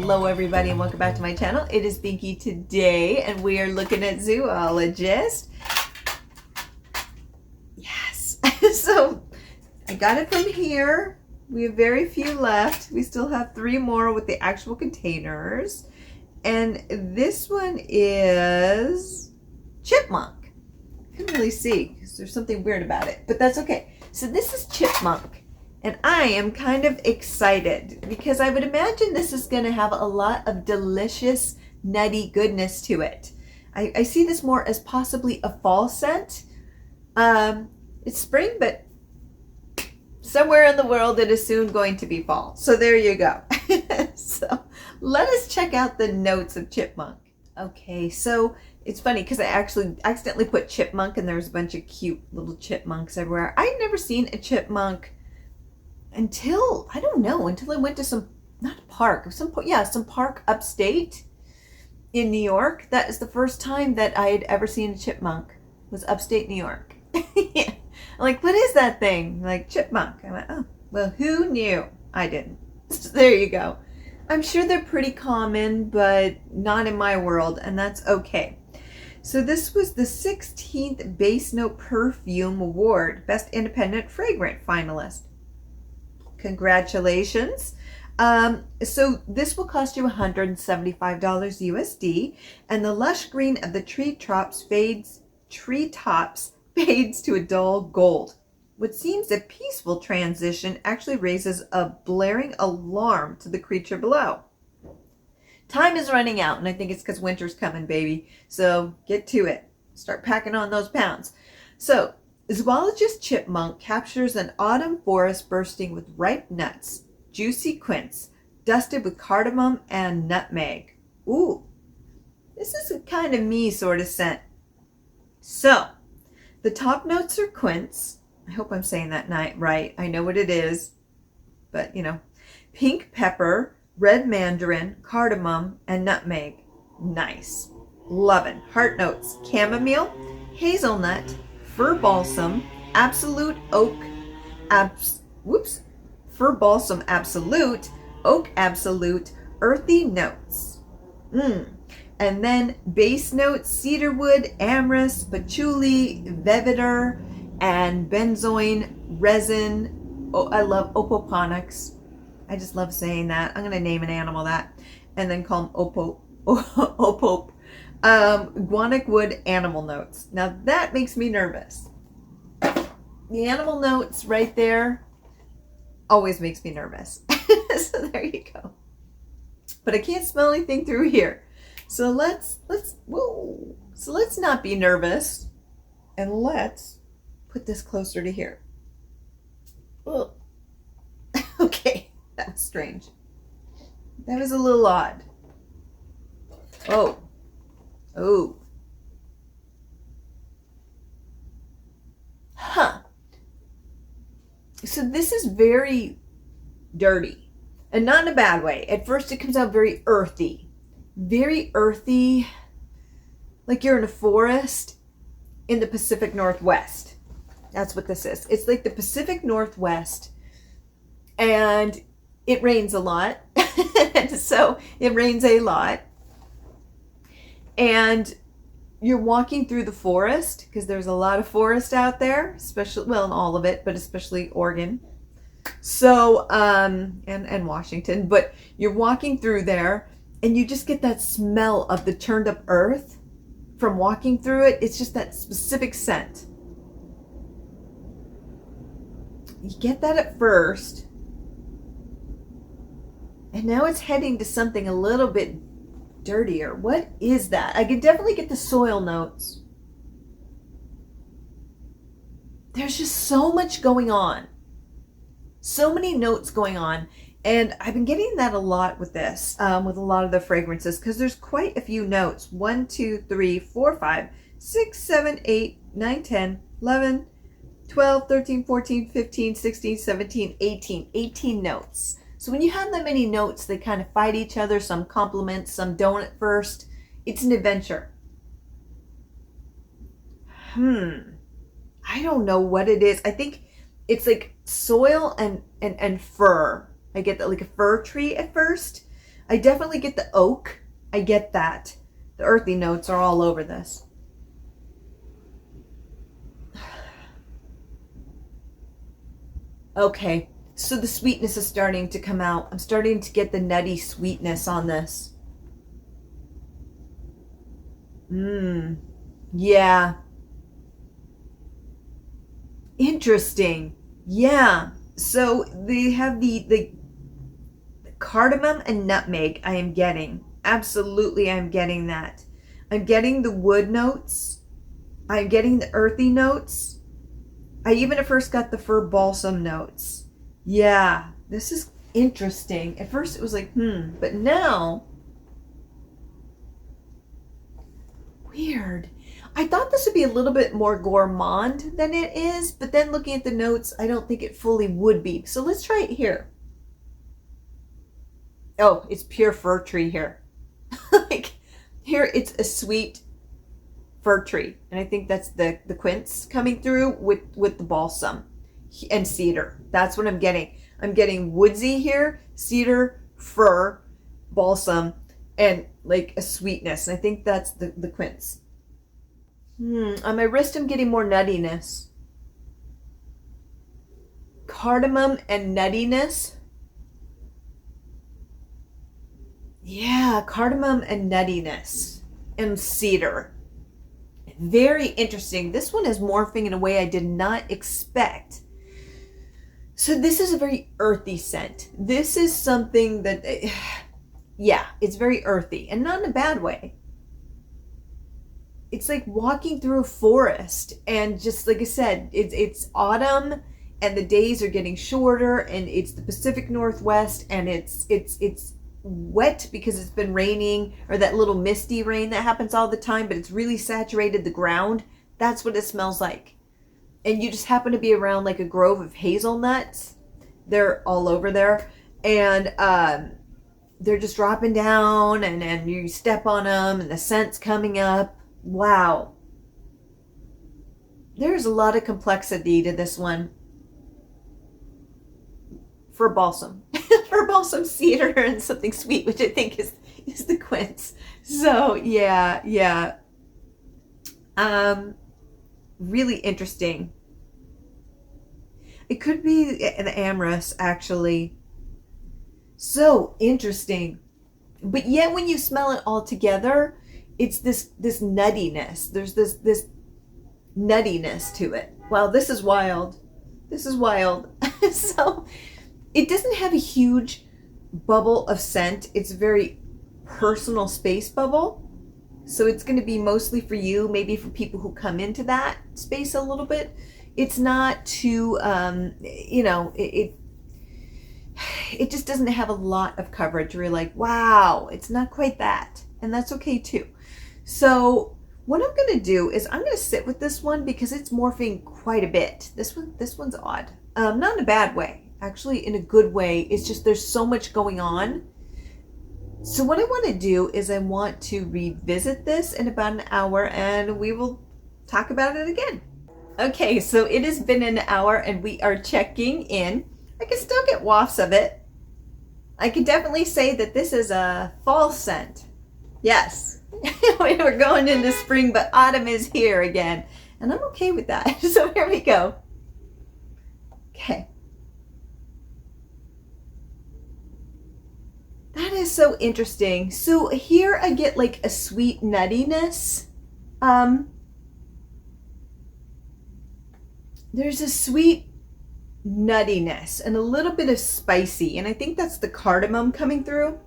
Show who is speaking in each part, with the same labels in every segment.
Speaker 1: Hello everybody and welcome back to my channel. It is Binky today and we are looking at Zoologist. Yes. So I got it from here. We have very few left. We still have 3 more with the actual containers. And this one is Chipmunk. I couldn't really see because there's something weird about it, but that's okay. So this is Chipmunk. And I am kind of excited because I would imagine this is going to have a lot of delicious, nutty goodness to it. I see this more as possibly a fall scent. It's spring, but somewhere in the world it is soon going to be fall. So there you go. So let us check out the notes of Chipmunk. Okay, so it's funny because I actually accidentally put Chipmunk and there's a bunch of cute little chipmunks everywhere. I'd never seen a chipmunk until, I don't know, until I went to some park upstate in New York. That is the first time that I had ever seen a chipmunk, was upstate New York. Yeah. I'm like, what is that thing? Like, chipmunk. I went, oh, well, who knew? I didn't. So there you go. I'm sure they're pretty common, but not in my world, and that's okay. So this was the 16th Base Note Perfume Award, Best Independent Fragrant finalist. Congratulations. So this will cost you $175 USD, and the lush green of the treetops fades to a dull gold. What seems a peaceful transition actually raises a blaring alarm to the creature below. Time is running out, and I think it's because winter's coming, baby. So get to it. Start packing on those pounds. So Zoologist Chipmunk captures an autumn forest bursting with ripe nuts, juicy quince, dusted with cardamom and nutmeg. Ooh, this is a kind of me sort of scent. So, the top notes are quince. I hope I'm saying that right. I know what it is, but you know, pink pepper, red mandarin, cardamom, and nutmeg. Nice. Lovin'. Heart notes: chamomile, hazelnut, fir balsam, absolute oak, fir balsam absolute, oak absolute, earthy notes. And then base notes: cedarwood, amyris, patchouli, vetiver, and benzoin resin. Oh, I love opoponyx. I just love saying that. I'm going to name an animal that. And then call them opop. Guanic wood animal notes. Now that makes me nervous. The animal notes right there always makes me nervous. So there you go. But I can't smell anything through here. So let's not be nervous, and let's put this closer to here. Whoa. Okay, that was strange. That was a little odd. Oh. Huh. So this is very dirty, and not in a bad way. At first it comes out very earthy. Very earthy, like you're in a forest in the Pacific Northwest. That's what this is. It's like the Pacific Northwest, and it rains a lot. So it rains a lot. And you're walking through the forest, because there's a lot of forest out there, especially, well, in all of it, but especially Oregon. So, and Washington, but you're walking through there and you just get that smell of the turned up earth from walking through it. It's just that specific scent. You get that at first, and now it's heading to something a little bit dirtier. What is that? I could definitely get the soil notes. There's just so much going on. So many notes going on. And I've been getting that a lot with this, with a lot of the fragrances, because there's quite a few notes. 1, 2, 3, 4, 5, 6, 7, 8, 9, 10, 11, 12, 13, 14, 15, 16, 17, 18. 18 notes. So when you have that many notes, they kind of fight each other. Some complement, some don't at first. It's an adventure. I don't know what it is. I think it's like soil and fir. I get that, like a fir tree at first. I definitely get the oak. I get that. The earthy notes are all over this. Okay, so the sweetness is starting to come out. I'm starting to get the nutty sweetness on this. Yeah. Interesting. Yeah. So they have the cardamom and nutmeg I am getting. Absolutely, I'm getting that. I'm getting the wood notes. I'm getting the earthy notes. I even at first got the fir balsam notes. Yeah, this is interesting. At first it was like, but now, weird. I thought this would be a little bit more gourmand than it is, but then looking at the notes, I don't think it fully would be. So let's try it here. Oh, it's pure fir tree here. Like, here it's a sweet fir tree, and I think that's the quince coming through with the balsam and cedar. That's what I'm getting. I'm getting woodsy here, cedar, fir, balsam, and like a sweetness. And I think that's the quince. On my wrist I'm getting more nuttiness, cardamom and nuttiness. Yeah, cardamom and nuttiness and cedar. Very interesting. This one is morphing in a way I did not expect. So this is a very earthy scent. This is something that, yeah, it's very earthy and not in a bad way. It's like walking through a forest, and just like I said, it's autumn and the days are getting shorter, and it's the Pacific Northwest, and it's wet because it's been raining, or that little misty rain that happens all the time, but it's really saturated the ground. That's what it smells like. And you just happen to be around like a grove of hazelnuts. They're all over there, and they're just dropping down, and you step on them and the scent's coming up. Wow. There's a lot of complexity to this one. For balsam. For balsam, cedar, and something sweet, which I think is the quince. So yeah. Really interesting. It could be an amorous, actually. So interesting. But yet when you smell it all together, it's this nuttiness. There's this nuttiness to it. Wow, this is wild. This is wild. So it doesn't have a huge bubble of scent. It's a very personal space bubble. So it's going to be mostly for you, maybe for people who come into that space a little bit. It's not too, it just doesn't have a lot of coverage where you're like, wow, it's not quite that. And that's okay too. So what I'm going to do is I'm going to sit with this one because it's morphing quite a bit. This one's odd. Not in a bad way. Actually, in a good way. It's just there's so much going on. So what I want to do is I want to revisit this in about an hour, and we will talk about it again. Okay, so it has been an hour and we are checking in. I can still get wafts of it. I can definitely say that this is a fall scent. Yes, we're going into spring, but autumn is here again. And I'm okay with that. So here we go. Okay. That is so interesting. So here I get like a sweet nuttiness. There's a sweet nuttiness and a little bit of spicy, and I think that's the cardamom coming through.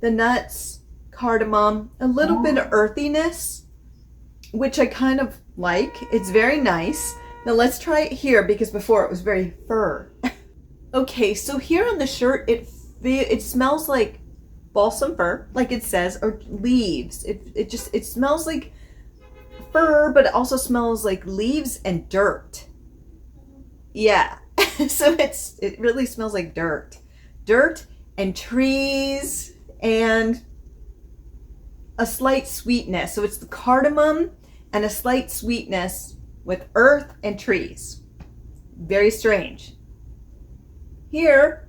Speaker 1: The nuts, cardamom, a little bit of earthiness, which I kind of like. It's very nice. Now let's try it here because before it was very fir. Okay, so here on the shirt, it smells like balsam fir, like it says, or leaves. It smells like fir, but it also smells like leaves and dirt. Yeah, so it really smells like dirt and trees and a slight sweetness. So it's the cardamom and a slight sweetness with earth and trees. Very strange. Here,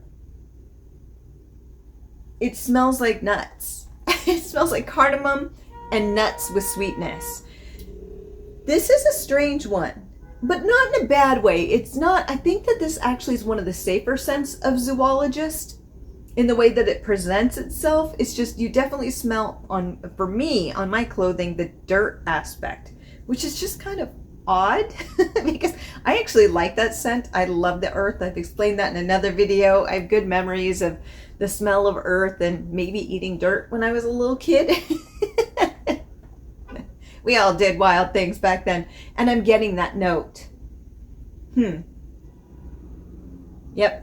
Speaker 1: it smells like nuts. It smells like cardamom and nuts with sweetness. This is a strange one, but not in a bad way. It's not, I think that this actually is one of the safer scents of Zoologist in the way that it presents itself. It's just, you definitely smell for me, on my clothing, the dirt aspect, which is just kind of odd because I actually like that scent. I love the earth. I've explained that in another video. I have good memories of the smell of earth and maybe eating dirt when I was a little kid. We all did wild things back then. And I'm getting that note. Yep,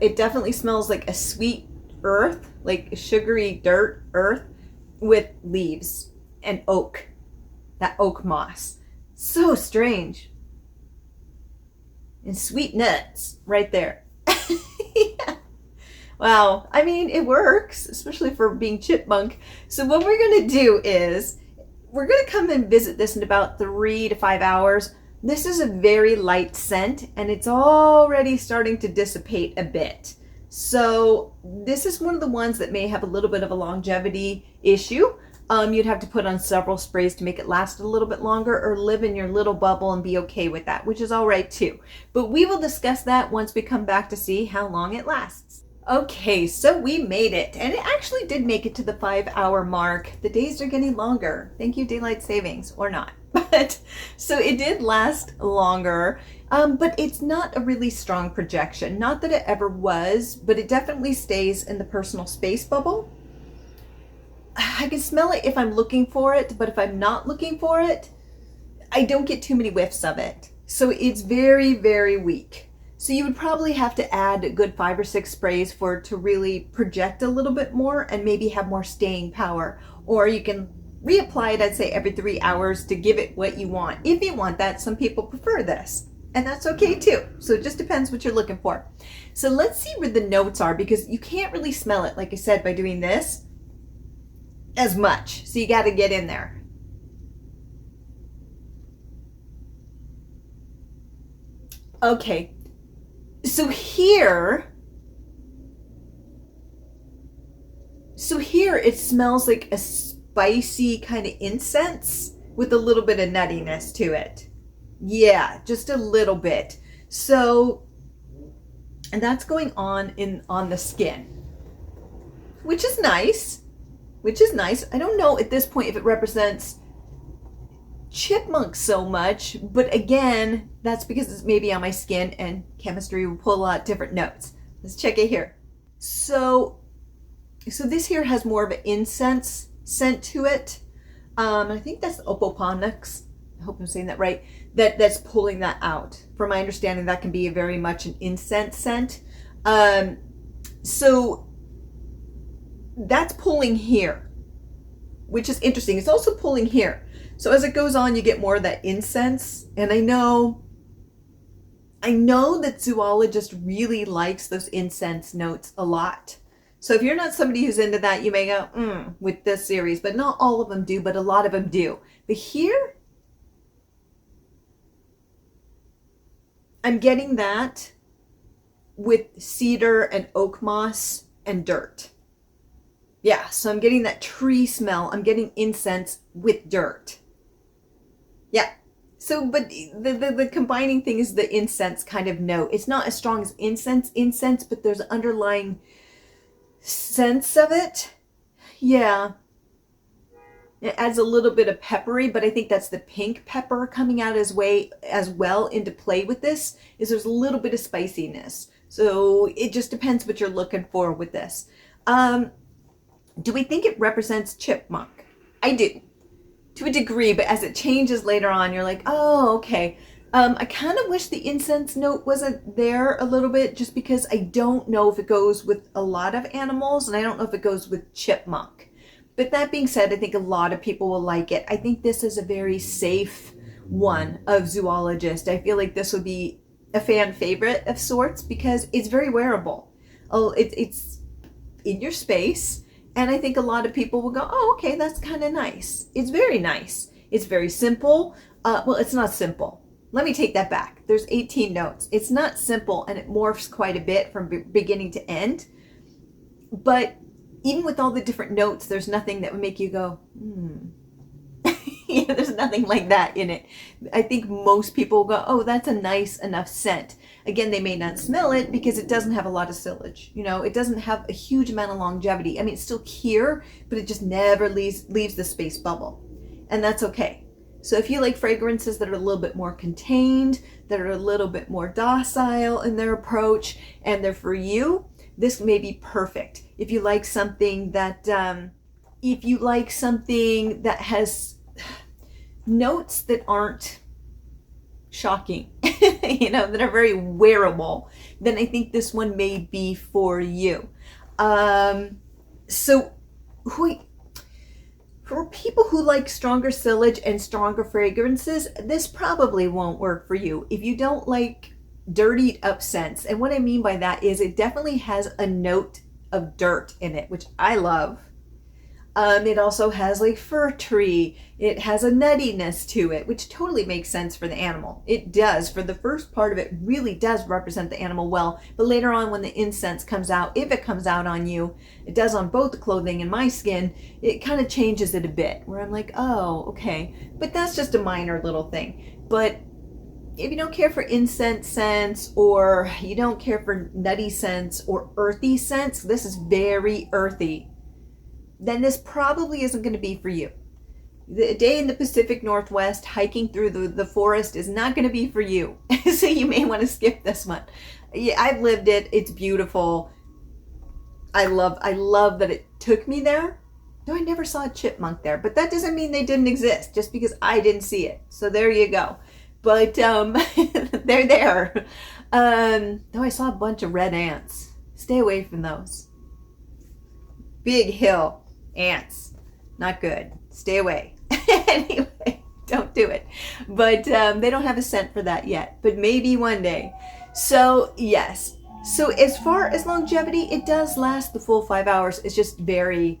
Speaker 1: it definitely smells like a sweet earth, like sugary dirt earth with leaves and oak. That oak moss. So strange. And sweet nuts right there. Yeah. Wow. I mean, it works, especially for being Chipmunk. So what we're going to do is we're going to come and visit this in about 3 to 5 hours. This is a very light scent and it's already starting to dissipate a bit. So this is one of the ones that may have a little bit of a longevity issue. You'd have to put on several sprays to make it last a little bit longer, or live in your little bubble and be okay with that, which is all right too. But we will discuss that once we come back to see how long it lasts. Okay, so we made it, and it actually did make it to the 5-hour mark. The days are getting longer. Thank you, daylight savings, or not. But so it did last longer, but it's not a really strong projection. Not that it ever was, but it definitely stays in the personal space bubble. I can smell it if I'm looking for it, but if I'm not looking for it, I don't get too many whiffs of it. So it's very, very weak. So you would probably have to add a good 5 or 6 sprays for it to really project a little bit more and maybe have more staying power. Or you can reapply it, I'd say, every 3 hours to give it what you want. If you want that, some people prefer this. And that's okay too. So it just depends what you're looking for. So let's see where the notes are, because you can't really smell it, like I said, by doing this as much. So you got to get in there. Okay. So here it smells like a spicy kind of incense with a little bit of nuttiness to it. Yeah, just a little bit. So, and that's going on the skin, which is nice. I don't know at this point if it represents Chipmunk so much, but again, that's because it's maybe on my skin and chemistry will pull out different notes. Let's check it here. So this here has more of an incense scent to it. I think that's the Opoponix. I hope I'm saying that right. That's pulling that out. From my understanding, that can be very much an incense scent. So that's pulling here, which is interesting. It's also pulling here. So as it goes on, you get more of that incense. And I know that Zoologist really likes those incense notes a lot. So if you're not somebody who's into that, you may go, with this series, but not all of them do, but a lot of them do. But here, I'm getting that with cedar and oak moss and dirt. Yeah, so I'm getting that tree smell. I'm getting incense with dirt. Yeah. So, but the combining thing is the incense kind of note. It's not as strong as incense, but there's an underlying sense of it. Yeah. It adds a little bit of peppery, but I think that's the pink pepper coming out as well into play with this, is there's a little bit of spiciness. So it just depends what you're looking for with this. Do we think it represents Chipmunk? I do, to a degree, but as it changes later on, you're like, oh, okay. I kind of wish the incense note wasn't there a little bit, just because I don't know if it goes with a lot of animals, and I don't know if it goes with Chipmunk. But that being said, I think a lot of people will like it. I think this is a very safe one of Zoologist. I feel like this would be a fan favorite of sorts because it's very wearable. It's in your space. And I think a lot of people will go, oh, okay, that's kind of nice. It's very nice. It's very simple. Well, it's not simple. Let me take that back. There's 18 notes. It's not simple, and it morphs quite a bit from beginning to end. But even with all the different notes, there's nothing that would make you go, yeah, there's nothing like that in it. I think most people go, oh, that's a nice enough scent. Again, they may not smell it because it doesn't have a lot of silage. You know, it doesn't have a huge amount of longevity. I mean, it's still here, but it just never leaves the space bubble. And that's okay. So if you like fragrances that are a little bit more contained, that are a little bit more docile in their approach, and they're for you, this may be perfect. If you like something that, has notes that aren't shocking, you know, that are very wearable, then I think this one may be for you. So for people who like stronger silage and stronger fragrances, this probably won't work for you. If you don't like dirtied up scents, and what I mean by that is it definitely has a note of dirt in it, which I love. It also has like fir tree. It has a nuttiness to it, which totally makes sense for the animal. It does. For the first part of it, really does represent the animal well. But later on, when the incense comes out, if it comes out on you, it does on both the clothing and my skin, it kind of changes it a bit, where I'm like, oh, okay. But that's just a minor little thing. But if you don't care for incense scents, or you don't care for nutty scents or earthy scents, this is very earthy, then this probably isn't going to be for you. The day in the Pacific Northwest hiking through the forest is not going to be for you. So you may want to skip this one. Yeah, I've lived it. It's beautiful. I love that it took me there. No, I never saw a chipmunk there, but that doesn't mean they didn't exist just because I didn't see it. So there you go. But they're there. Though I saw a bunch of red ants. Stay away from those. Big hill ants, not good. Stay away. Anyway, don't do it. But they don't have a scent for that yet, but maybe one day. So yes. So as far as longevity, it does last the full 5 hours. It's just very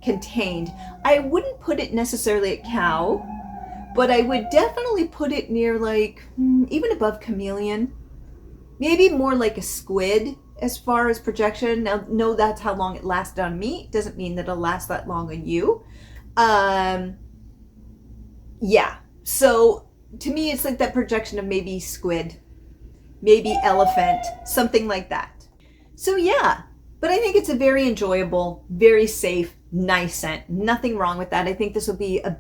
Speaker 1: contained. I wouldn't put it necessarily at cow, but I would definitely put it near like, even above chameleon, maybe more like a squid. As far as projection, now, no, that's how long it lasted on me. It doesn't mean that it'll last that long on you. Yeah. So to me, it's like that projection of maybe squid, maybe elephant, something like that. So yeah, but I think it's a very enjoyable, very safe, nice scent. Nothing wrong with that. I think this will be a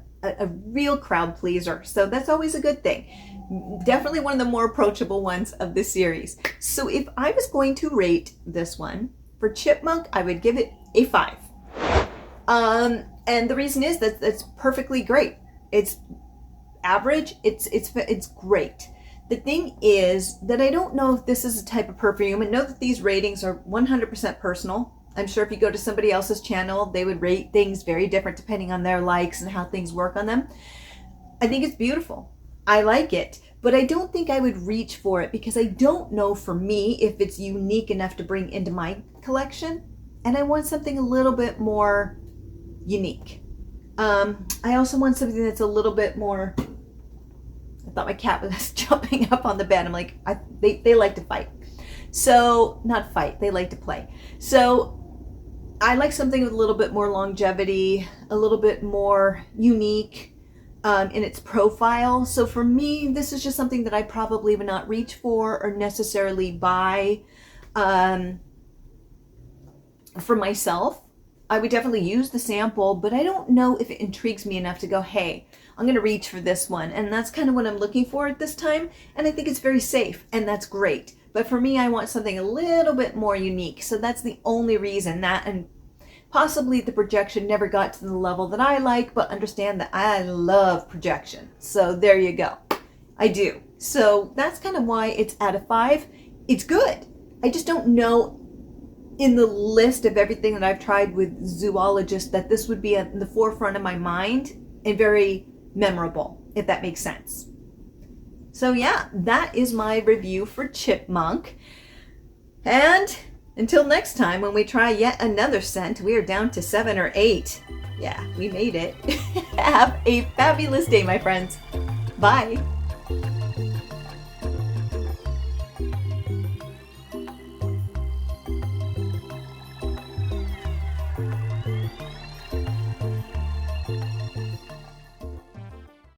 Speaker 1: real crowd pleaser. So that's always a good thing. Definitely one of the more approachable ones of this series. So if I was going to rate this one for Chipmunk, I would give it a 5. And the reason is that it's perfectly great. It's average. It's great. The thing is that I don't know if this is a type of perfume, and know that these ratings are 100% personal. I'm sure if you go to somebody else's channel, they would rate things very different depending on their likes and how things work on them. I think it's beautiful. I like it, but I don't think I would reach for it because I don't know for me if it's unique enough to bring into my collection, and I want something a little bit more unique. I also want something that's a little bit more, I thought my cat was jumping up on the bed. I'm like, they like to fight. So, not fight, they like to play. So, I like something with a little bit more longevity, a little bit more unique in its profile. So for me, this is just something that I probably would not reach for or necessarily buy for myself. I would definitely use the sample, but I don't know if it intrigues me enough to go, hey, I'm going to reach for this one. And that's kind of what I'm looking for at this time. And I think it's very safe, and that's great. But for me, I want something a little bit more unique. So that's the only reason. That, and possibly the projection never got to the level that I like, but understand that I love projection. So there you go. I do. So that's kind of why it's out of 5. It's good. I just don't know in the list of everything that I've tried with Zoologist that this would be at the forefront of my mind and very memorable, if that makes sense. So yeah, that is my review for Chipmunk. And until next time, when we try yet another scent, we are down to 7 or 8. Yeah, we made it. Have a fabulous day, my friends. Bye.